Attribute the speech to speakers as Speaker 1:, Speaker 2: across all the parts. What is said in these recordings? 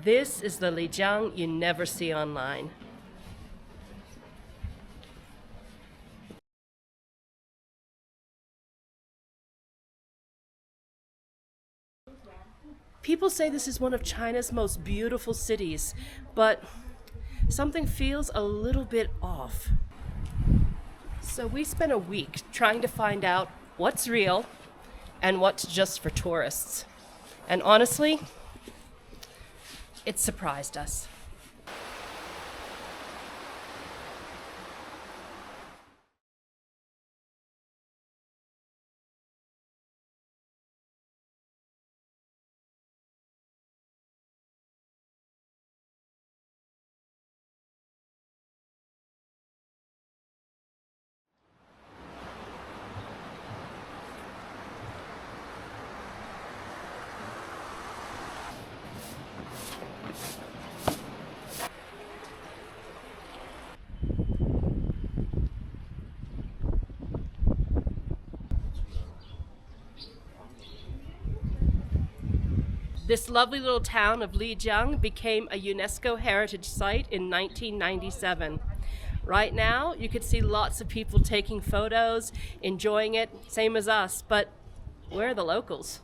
Speaker 1: This is the Lijiang you never see online. People say this is one of China's most beautiful cities, but something feels a little bit off. So we spent a week trying to find out what's real and what's just for tourists. And honestly, it surprised us. This lovely little town of Lijiang became a UNESCO Heritage Site in 1997. Right now, you could see lots of people taking photos, enjoying it, same as us, but where are the locals?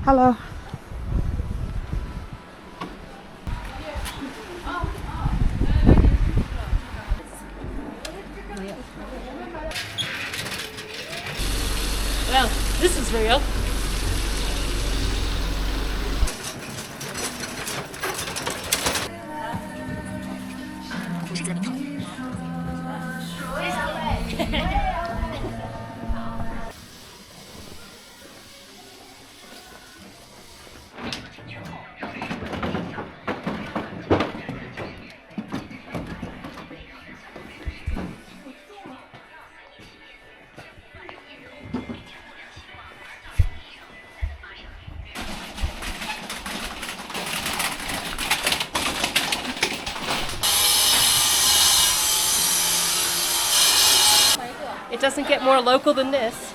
Speaker 2: Hello.
Speaker 1: Well, this is real. It doesn't get more local than this.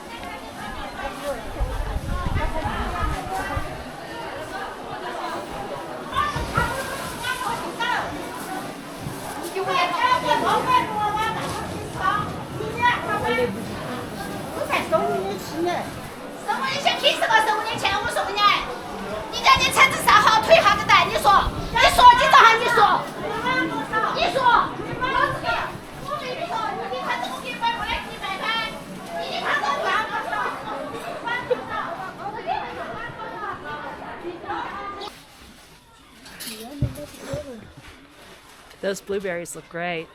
Speaker 1: Those blueberries look great.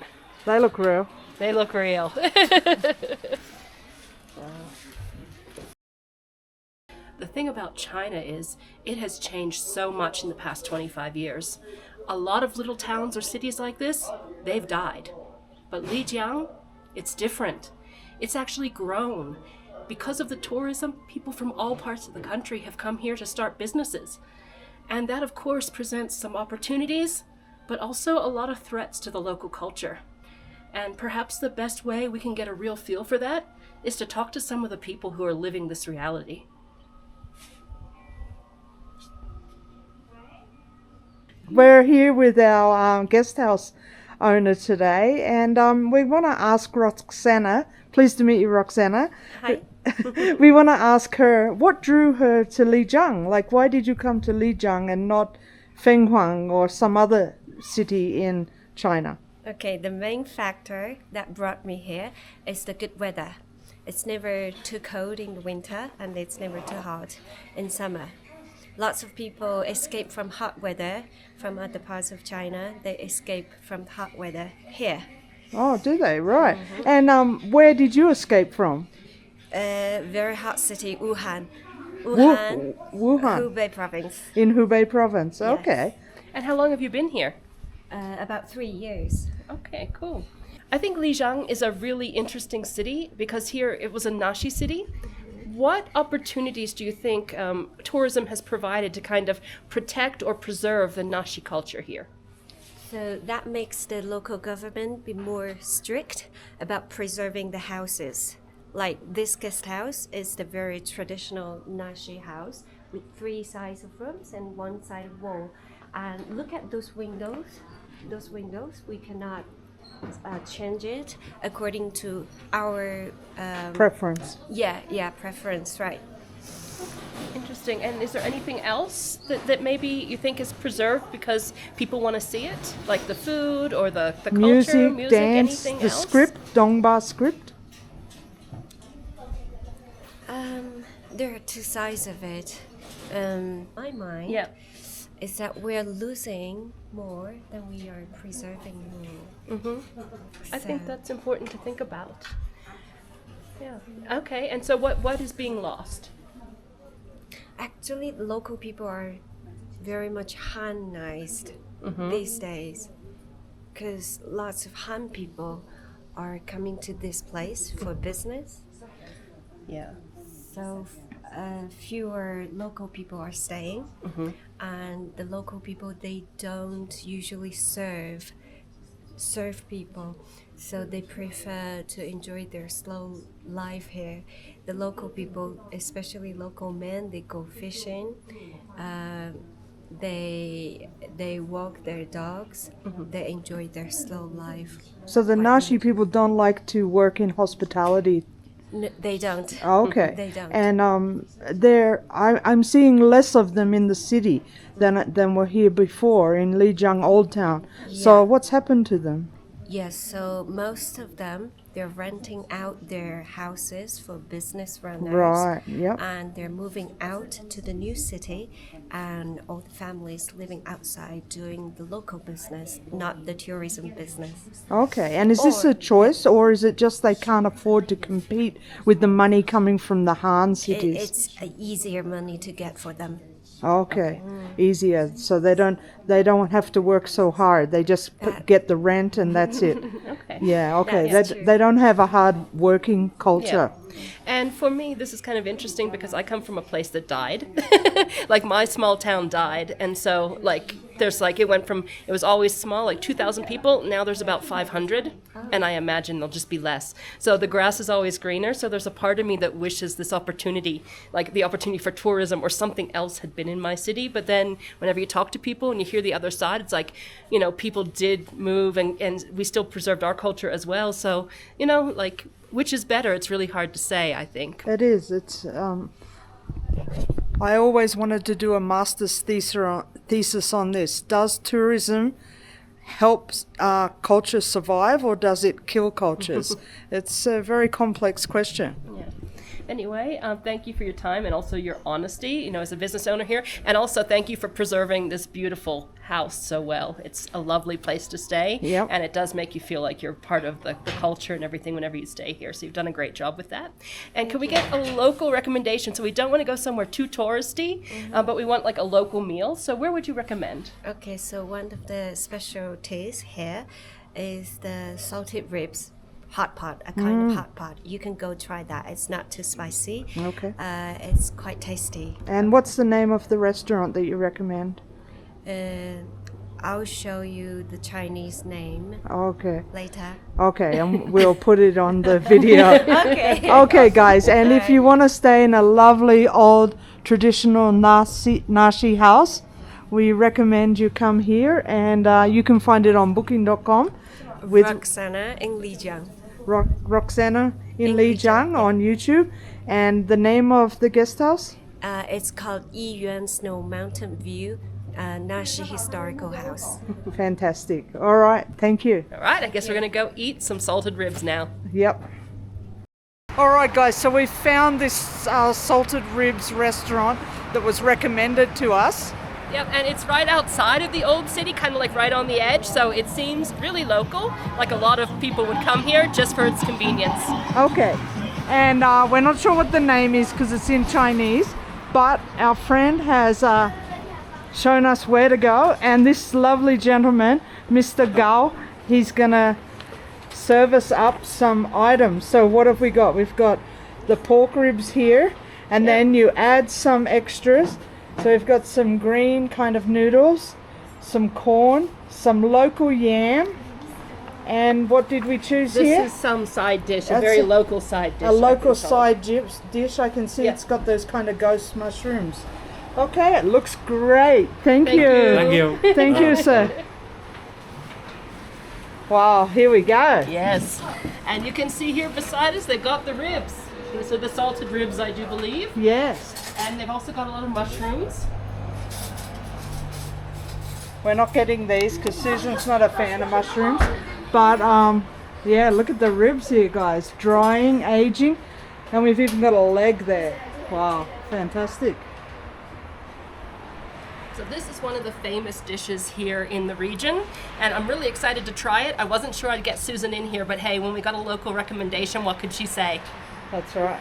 Speaker 2: They look real.
Speaker 1: They look real. The thing about China is it has changed so much in the past 25 years. A lot of little towns or cities like this, they've died. But Lijiang, it's different. It's actually grown. Because of the tourism, people from all parts of the country have come here to start businesses. And that, of course, presents some opportunities, but also a lot of threats to the local culture. And perhaps the best way we can get a real feel for that is to talk to some of the people who are living this reality.
Speaker 2: We're here with our guest house owner today, and we want to ask Roxana, pleased to meet you, Roxana.
Speaker 1: Hi.
Speaker 2: We want to ask her, what drew her to Lijiang? Like, why did you come to Lijiang and not Fenghuang or some other city in China?
Speaker 3: Okay, the main factor that brought me here is the good weather. It's never too cold in the winter and it's never too hot in summer. Lots of people escape from hot weather from other parts of China. They escape from hot weather here.
Speaker 2: Oh, do they? Right. And where did you escape from?
Speaker 3: Very hot city, Wuhan. Wuhan,
Speaker 2: Wuhan.
Speaker 3: Hubei province.
Speaker 2: In Hubei province.
Speaker 3: Yes.
Speaker 2: Okay.
Speaker 1: And how long have you been here?
Speaker 3: About 3 years.
Speaker 1: Okay, cool. I think Lijiang is a really interesting city because here it was a nashi city. What opportunities do you think tourism has provided to kind of protect or preserve the nashi culture here?
Speaker 3: So that makes the local government be more strict about preserving the houses. Like this guest house is the very traditional nashi house with 3 sides of rooms and 1 side of wall. And look at those windows. Those windows, we cannot change it according to our
Speaker 2: Preference.
Speaker 3: preference, right?
Speaker 1: Interesting. And is there anything else that maybe you think is preserved because people want to see it? Like the food or the culture, music,
Speaker 2: dance,
Speaker 1: anything
Speaker 2: the
Speaker 1: else?
Speaker 2: script, Dongba script?
Speaker 3: There are 2 sides of it. My mind
Speaker 1: Yeah.
Speaker 3: is that we're losing more than we are preserving more.
Speaker 1: I think
Speaker 3: So-
Speaker 1: that's important to think about. Yeah. Okay. And so what is being lost?
Speaker 3: Actually, local people are very much Hanized these days because lots of Han people are coming to this place for business.
Speaker 1: Yeah.
Speaker 3: So fewer local people are staying, and the local people, they don't usually serve people, so they prefer to enjoy their slow life here. The local people, especially local men, they go fishing. They walk their dogs. They enjoy their slow life.
Speaker 2: So the
Speaker 3: Quite
Speaker 2: Nashi
Speaker 3: much.
Speaker 2: people don't like to work in hospitality.
Speaker 3: No, they don't.
Speaker 2: Okay.
Speaker 3: They don't.
Speaker 2: And I'm seeing less of them in the city than were here before in Lijiang Old Town. So
Speaker 3: Yeah.
Speaker 2: what's happened to them?
Speaker 3: Yes, so most of them, they're renting out their houses for business runners.
Speaker 2: Right. Yep.
Speaker 3: And they're moving out to the new city, and all the families living outside doing the local business, not the tourism business.
Speaker 2: Okay. And is this
Speaker 3: Or-
Speaker 2: a choice, or is it just they can't afford to compete with the money coming from the Han cities?
Speaker 3: It's easier money to get for them.
Speaker 2: Okay, easier. So they don't have to work so hard. They just get the rent and that's it.
Speaker 1: Okay.
Speaker 2: Yeah. Okay.
Speaker 3: That's
Speaker 2: They
Speaker 3: true.
Speaker 2: they don't have a hard working culture.
Speaker 1: And for me, this is kind of interesting because I come from a place that died. Like my small town died. And so like there's like, it was always small, like 2,000 people. Now there's about 500. And I imagine there'll just be less. So the grass is always greener. So there's a part of me that wishes this opportunity, like the opportunity for tourism or something else had been in my city. But then whenever you talk to people and you hear the other side, it's like, people did move and we still preserved our culture as well. So, like, which is better? It's really hard to say, I think.
Speaker 2: It is. It's. I always wanted to do a master's thesis on this. Does tourism help culture survive, or does it kill cultures? It's a very complex question.
Speaker 1: Yeah. Anyway, thank you for your time and also your honesty, as a business owner here. And also thank you for preserving this beautiful house so well. It's a lovely place to stay.
Speaker 2: Yep.
Speaker 1: And it does make you feel like you're part of the culture and everything whenever you stay here. So you've done a great job with that. And can we get a local recommendation? So we don't want to go somewhere too touristy, but we want like a local meal. So where would you recommend?
Speaker 3: Okay, so one of the specialties here is the salted ribs. Hot pot, a kind of hot pot. You can go try that. It's not too spicy.
Speaker 2: Okay.
Speaker 3: It's quite tasty.
Speaker 2: And what's the name of the restaurant that you recommend?
Speaker 3: I'll show you the Chinese name
Speaker 2: Okay.
Speaker 3: later.
Speaker 2: Okay, and we'll put it on the video.
Speaker 3: Okay.
Speaker 2: Okay, guys, and if you want to stay in a lovely old traditional nashi house, we recommend you come here, and you can find it on booking.com with
Speaker 3: Roxana in Lijiang.
Speaker 2: Roxana in
Speaker 3: In
Speaker 2: Lijiang
Speaker 3: Lijiang,
Speaker 2: on YouTube. And the name of the guest house?
Speaker 3: It's called Yiyuan Snow Mountain View Nashi Historical House.
Speaker 2: Fantastic. All right, thank you.
Speaker 1: All right, I guess we're going to go eat some salted ribs now.
Speaker 2: Yep. All right, guys, so we found this salted ribs restaurant that was recommended to us.
Speaker 1: Yep, and it's right outside of the old city, kind of like right on the edge, so it seems really local, like a lot of people would come here just for its convenience.
Speaker 2: Okay, and we're not sure what the name is because it's in Chinese, but our friend has shown us where to go, and this lovely gentleman, Mr. Gao, he's gonna serve us up some items. So what have we got? We've got the pork ribs here, and then you add some extras. So we've got some green kind of noodles, some corn, some local yam, and what did we choose here?
Speaker 1: This is some side dish, a
Speaker 2: That's
Speaker 1: very local side dish.
Speaker 2: A local side dish. I can see
Speaker 1: Yeah.
Speaker 2: it's got those kind of ghost mushrooms. Okay, it looks great. Thank you.
Speaker 4: Thank you.
Speaker 2: Thank you, sir. Wow, here we go.
Speaker 1: Yes. And you can see here beside us, they've got the ribs. These are the salted ribs, I do believe.
Speaker 2: Yes.
Speaker 1: And they've also got a lot of mushrooms.
Speaker 2: We're not getting these because Susan's not a fan of mushrooms. But yeah, look at the ribs here, guys. Drying, aging, and we've even got a leg there. Wow, fantastic.
Speaker 1: So this is one of the famous dishes here in the region, and I'm really excited to try it. I wasn't sure I'd get Susan in here, but hey, when we got a local recommendation, what could she say?
Speaker 2: That's right.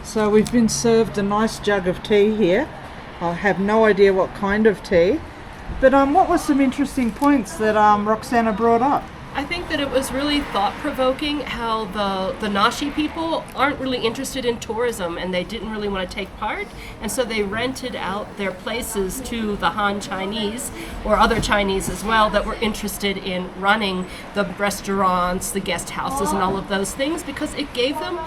Speaker 2: So we've been served a nice jug of tea here. I have no idea what kind of tea. But what were some interesting points that Roxana brought up?
Speaker 1: I think that it was really thought-provoking how the Nashi people aren't really interested in tourism, and they didn't really want to take part, and so they rented out their places to the Han Chinese or other Chinese as well that were interested in running the restaurants, the guest houses, and all of those things, because it gave them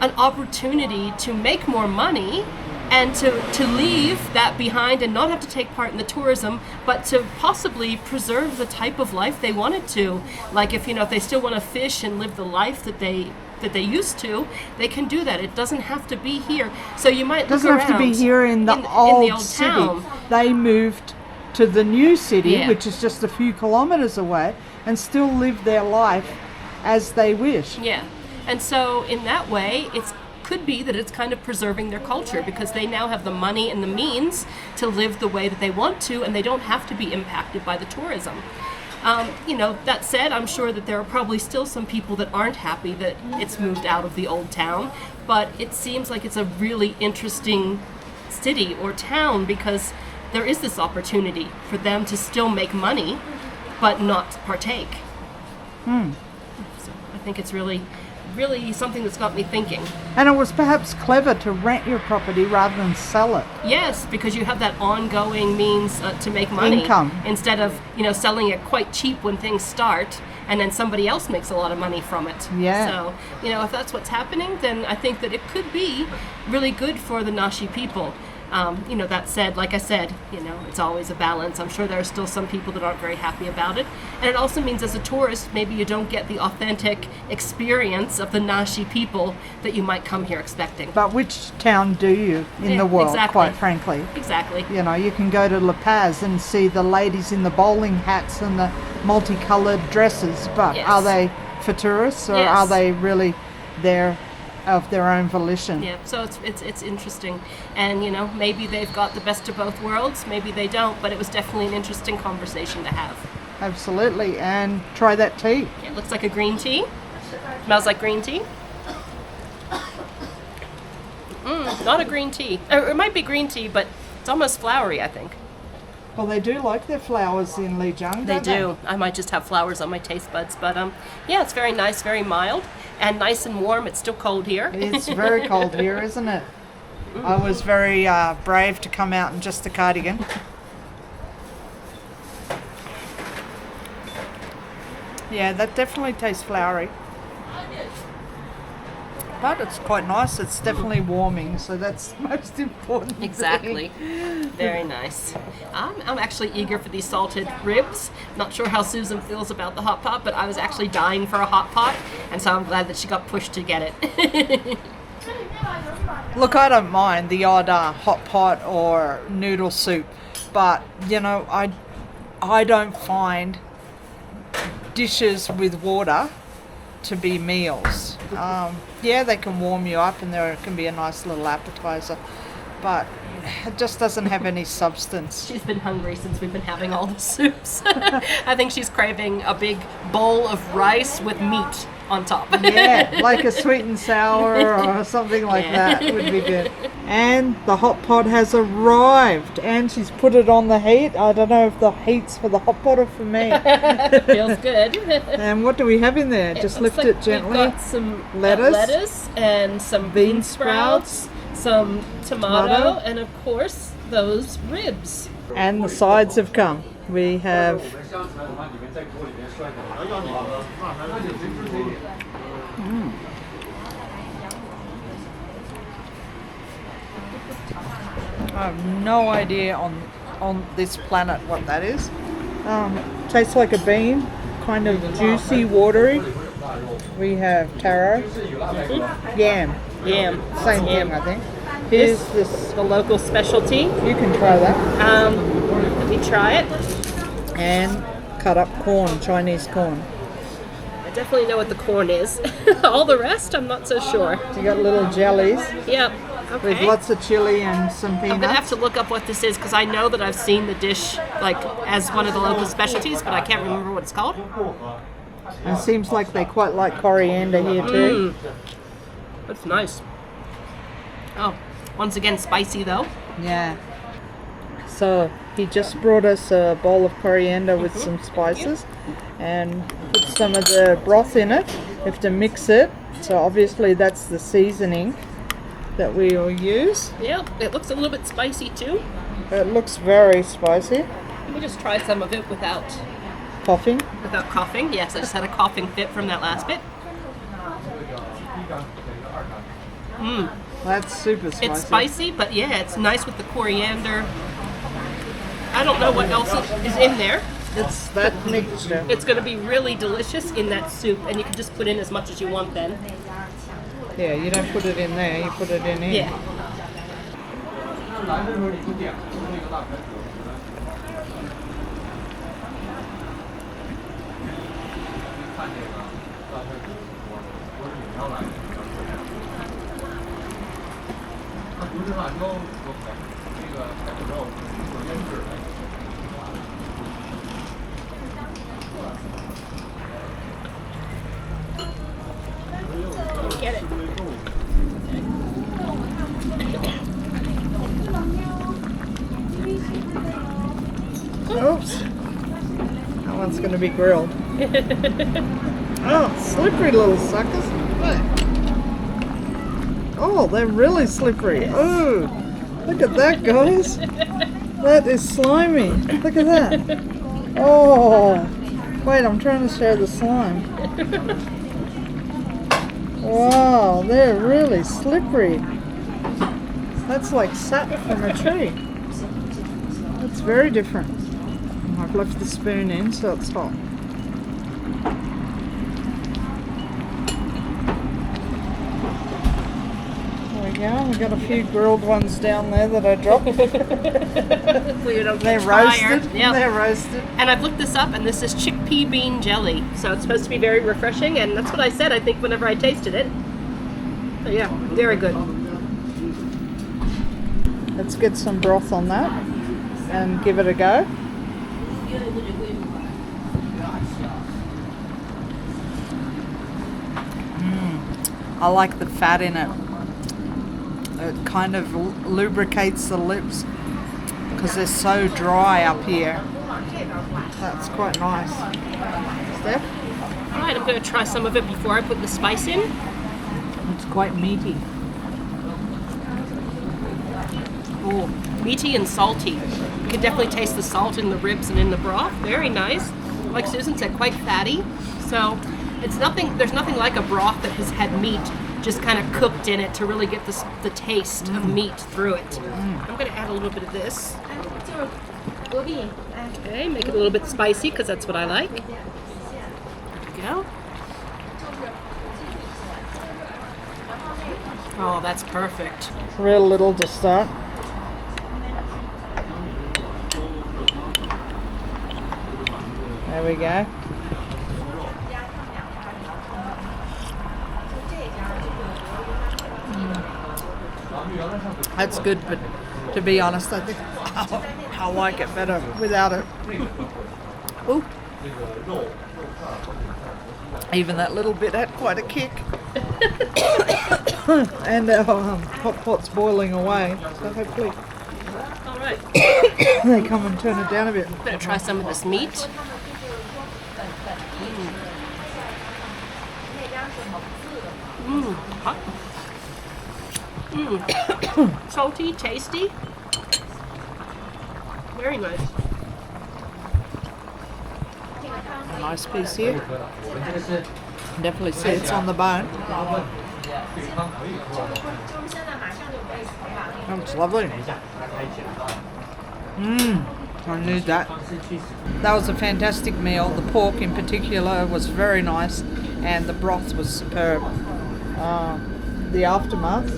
Speaker 1: an opportunity to make more money and to leave that behind and not have to take part in the tourism, but to possibly preserve the type of life they wanted to. Like if they still want to fish and live the life that they used to, they can do that. It doesn't have to be here. So you might
Speaker 2: It doesn't have to be here in the old city.
Speaker 1: town.
Speaker 2: They moved to the new city,
Speaker 1: Yeah.
Speaker 2: which is just a few kilometers away, and still live their life as they wish.
Speaker 1: Yeah. And so in that way, could be that it's kind of preserving their culture because they now have the money and the means to live the way that they want to, and they don't have to be impacted by the tourism. That said, I'm sure that there are probably still some people that aren't happy that it's moved out of the old town, but it seems like it's a really interesting city or town because there is this opportunity for them to still make money but not partake. So I think it's really something that's got me thinking.
Speaker 2: And it was perhaps clever to rent your property rather than sell it.
Speaker 1: Yes, because you have that ongoing means to make money.
Speaker 2: Income.
Speaker 1: Instead of, selling it quite cheap when things start and then somebody else makes a lot of money from it.
Speaker 2: Yeah.
Speaker 1: So, if that's what's happening, then I think that it could be really good for the Nashi people. That said, like I said, it's always a balance. I'm sure there are still some people that aren't very happy about it. And it also means as a tourist, maybe you don't get the authentic experience of the Nashi people that you might come here expecting.
Speaker 2: But which town do you in
Speaker 1: Yeah,
Speaker 2: the world,
Speaker 1: exactly.
Speaker 2: quite frankly?
Speaker 1: Exactly.
Speaker 2: You can go to La Paz and see the ladies in the bowling hats and the multicolored dresses, but
Speaker 1: Yes.
Speaker 2: are they for tourists or
Speaker 1: Yes.
Speaker 2: are they really there of their own volition?
Speaker 1: Yeah, so it's interesting, and maybe they've got the best of both worlds, maybe they don't, but it was definitely an interesting conversation to have.
Speaker 2: Absolutely, and try that tea.
Speaker 1: It looks like a green tea. Smells like green tea. Not a green tea. Or it might be green tea, but it's almost flowery, I think.
Speaker 2: Well, they do like their flowers in Lijiang,
Speaker 1: They
Speaker 2: don't
Speaker 1: do. I might just have flowers on my taste buds, but yeah, it's very nice, very mild, and nice and warm. It's still cold here.
Speaker 2: It's very cold here, isn't it? I was very brave to come out in just a cardigan. Yeah, that definitely tastes flowery. But it's quite nice. It's definitely warming, so that's the most important thing.
Speaker 1: Exactly. Very nice. I'm actually eager for these salted ribs. Not sure how Susan feels about the hot pot, but I was actually dying for a hot pot, and so I'm glad that she got pushed to get it.
Speaker 2: Look, I don't mind the odd hot pot or noodle soup, but I don't find dishes with water to be meals. Yeah, they can warm you up and there can be a nice little appetizer, but it just doesn't have any substance.
Speaker 1: She's been hungry since we've been having all the soups. I think she's craving a big bowl of rice with meat. on top.
Speaker 2: Yeah, like a sweet and sour or something like
Speaker 1: Yeah.
Speaker 2: that would be good. And the hot pot has arrived, and she's put it on the heat. I don't know if the heat's for the hot pot or for me.
Speaker 1: Feels good.
Speaker 2: And what do we have in there? Just lift it gently.
Speaker 1: We've got some
Speaker 2: Lettuce.
Speaker 1: and some bean sprouts, some tomato, and of course those ribs.
Speaker 2: And the sides have come. We have I have no idea on this planet what that is. Tastes like a bean, kind of juicy, watery. We have taro, yam,
Speaker 1: Yam.
Speaker 2: same thing I think. Here's this.
Speaker 1: The local specialty.
Speaker 2: You can try that.
Speaker 1: Let me try it.
Speaker 2: And cut up corn, Chinese corn.
Speaker 1: I definitely know what the corn is. All the rest, I'm not so sure.
Speaker 2: You got little jellies
Speaker 1: Yep.
Speaker 2: with
Speaker 1: Okay.
Speaker 2: lots of chili and some
Speaker 1: I'm gonna have
Speaker 2: peanuts.
Speaker 1: to look up what this is because I know that I've seen the dish like as one of the local specialties, but I can't remember what it's called.
Speaker 2: And it seems like they quite like coriander here too.
Speaker 1: That's nice. Oh, once again spicy though.
Speaker 2: Yeah. So he just brought us a bowl of coriander with some spices and put some of the broth in it. You have to mix it. So obviously that's the seasoning that we will use.
Speaker 1: Yep. It looks a little bit spicy too.
Speaker 2: It looks very spicy.
Speaker 1: Let me just try some of it without
Speaker 2: Coughing.
Speaker 1: coughing. Yes, I just had a coughing fit from that last bit.
Speaker 2: That's super spicy.
Speaker 1: It's spicy, but yeah, it's nice with the coriander. I don't know what else is in there.
Speaker 2: It's that mixture.
Speaker 1: It's going to be really delicious in that soup, and you can just put in as much as you want then.
Speaker 2: Yeah, you don't put it in there, you put it in here.
Speaker 1: Yeah. Get it.
Speaker 2: Oops. That one's going to be grilled. Oh, slippery little suckers. Oh, they're really slippery. Oh, look at that, guys. That is slimy. Look at that. Oh, wait, I'm trying to show the slime. Wow, they're really slippery. That's like sap from a tree. That's very different. I've left the spoon in so it's hot. There we go. We've got a few grilled ones down there that I dropped.
Speaker 1: Hopefully you don't
Speaker 2: They're
Speaker 1: get
Speaker 2: roasted.
Speaker 1: tired. Yep.
Speaker 2: They're roasted.
Speaker 1: And I've looked this up, and this is chickpea bean jelly. So it's supposed to be very refreshing, and that's what I said, I think, whenever I tasted it. So yeah, very good.
Speaker 2: Let's get some broth on that and give it a go. I like the fat in it. It kind of lubricates the lips because they're so dry up here. That's quite nice. Steph?
Speaker 1: All right, I'm going to try some of it before I put the spice in.
Speaker 2: It's quite meaty.
Speaker 1: Oh, meaty and salty. You can definitely taste the salt in the ribs and in the broth. Very nice. Like Susan said, quite fatty. So it's nothing. There's nothing like a broth that has had meat just kind of cooked in it to really get the taste of meat through it. I'm going to add a little bit of this. Okay, make it a little bit spicy because that's what I like. There we go. Oh, that's perfect.
Speaker 2: Real little to start. There we go. That's good, but to be honest, I think I like it better without it. Ooh. Even that little bit had quite a kick. And our hot pot's boiling away, so hopefully
Speaker 1: All right.
Speaker 2: they come and turn it down a bit.
Speaker 1: Better try some of this meat. Hot. Salty, tasty. Very nice.
Speaker 2: A nice piece here. Definitely see it's on the bone. Oh, it's lovely. I need that. That was a fantastic meal. The pork in particular was very nice, and the broth was superb. The aftermath.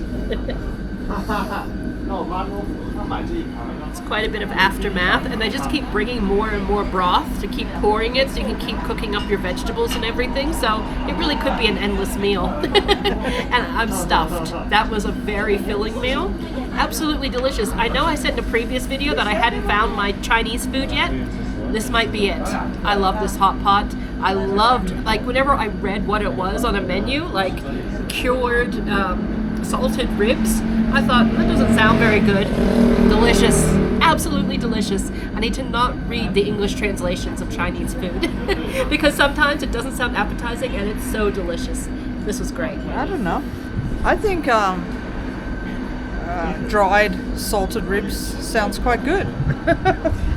Speaker 1: It's quite a bit of aftermath, and they just keep bringing more and more broth to keep pouring it so you can keep cooking up your vegetables and everything. So it really could be an endless meal. And I'm stuffed. That was a very filling meal. Absolutely delicious. I know I said in a previous video that I hadn't found my Chinese food yet. This might be it. I love this hot pot. I loved, like, whenever I read what it was on a menu, like cured salted ribs, I thought, that doesn't sound very good. Delicious. Absolutely delicious. I need to not read the English translations of Chinese food because sometimes it doesn't sound appetizing and it's so delicious. This was great.
Speaker 2: I don't know. I think dried salted ribs sounds quite good.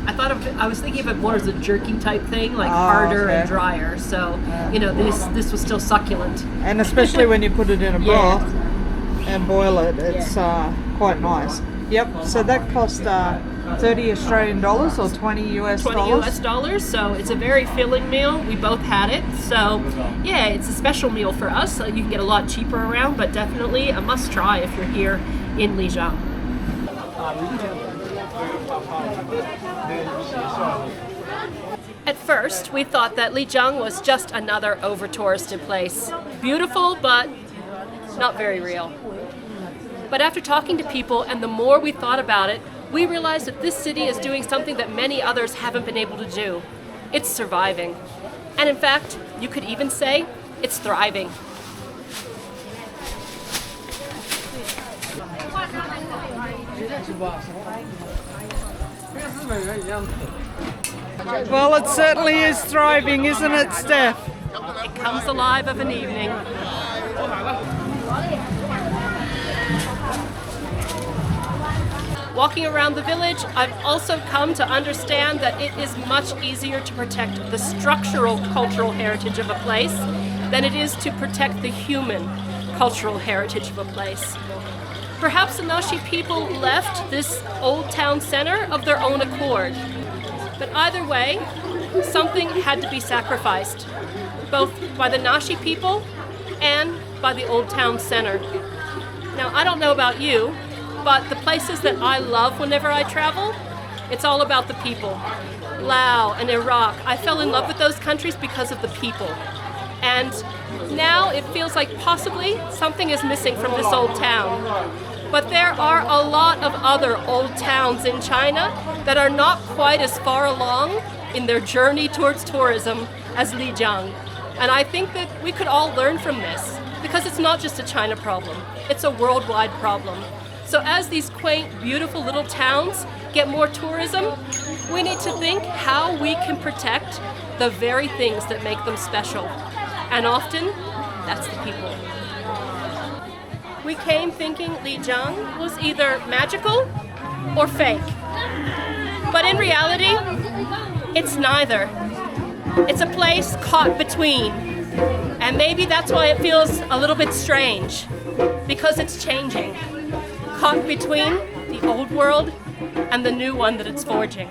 Speaker 1: I was thinking of it more as a jerky type thing, like harder and drier. So, this was still succulent.
Speaker 2: And especially when you put it in a broth and boil it, it's quite nice. Yep, so that cost 30 Australian dollars or 20 US dollars.
Speaker 1: 20 US dollars, so it's a very filling meal. We both had it, so yeah, it's a special meal for us. You can get a lot cheaper around, but definitely a must try if you're here in Lijiang. At first, we thought that Lijiang was just another over-touristed place. Beautiful, but not very real. But after talking to people and the more we thought about it, we realized that this city is doing something that many others haven't been able to do. It's surviving. And in fact, you could even say it's thriving.
Speaker 2: Well, it certainly is thriving, isn't it, Steph?
Speaker 1: It comes alive of an evening. Walking around the village, I've also come to understand that it is much easier to protect the structural cultural heritage of a place than it is to protect the human cultural heritage of a place. Perhaps the Nashi people left this old town center of their own accord. But either way, something had to be sacrificed, both by the Nashi people and by the old town center. Now, I don't know about you, but the places that I love whenever I travel, it's all about the people. Laos and Iraq, I fell in love with those countries because of the people. And now it feels like possibly something is missing from this old town. But there are a lot of other old towns in China that are not quite as far along in their journey towards tourism as Lijiang. And I think that we could all learn from this because it's not just a China problem, it's a worldwide problem. So as these quaint, beautiful little towns get more tourism, we need to think how we can protect the very things that make them special. And often, that's the people. We came thinking Lijiang was either magical or fake. But in reality, it's neither. It's a place caught between. And maybe that's why it feels a little bit strange, because it's changing. Caught between the old world and the new one that it's forging.